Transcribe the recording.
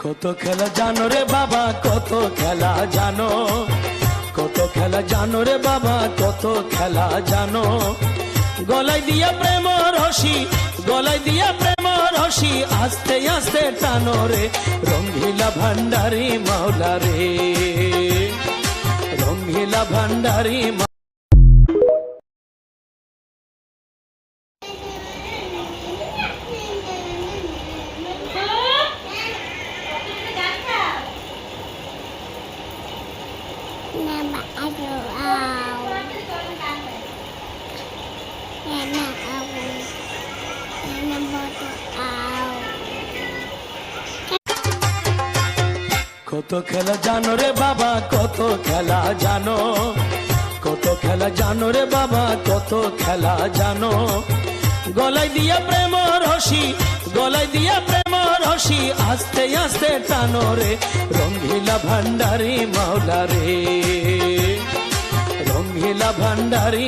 কত খেলা জানো রে বাবা, কত খেলা জানো, কত খেলা জানো রে বাবা, কত খেলা জানো। গলায় দিয়া প্রেম রশি, গলায় দিয়া প্রেম রশি, আস্তে আস্তে টানো রে রঙ্গিলা ভান্ডারি মাওলা রে, রঙ্গিলা ভান্ডারি। কত খেলা জানো রে বাবা, কত খেলা জানো, কত খেলা জানো রে বাবা, কত খেলা জানো। গলায় দিয়া প্রেম রশি, গলায় দিয়া প্রেম রশি, আস্তে আস্তে টানো রে রঙ্গিলা ভান্ডারি মাওলা রে, রঙ্গিলা ভান্ডারি।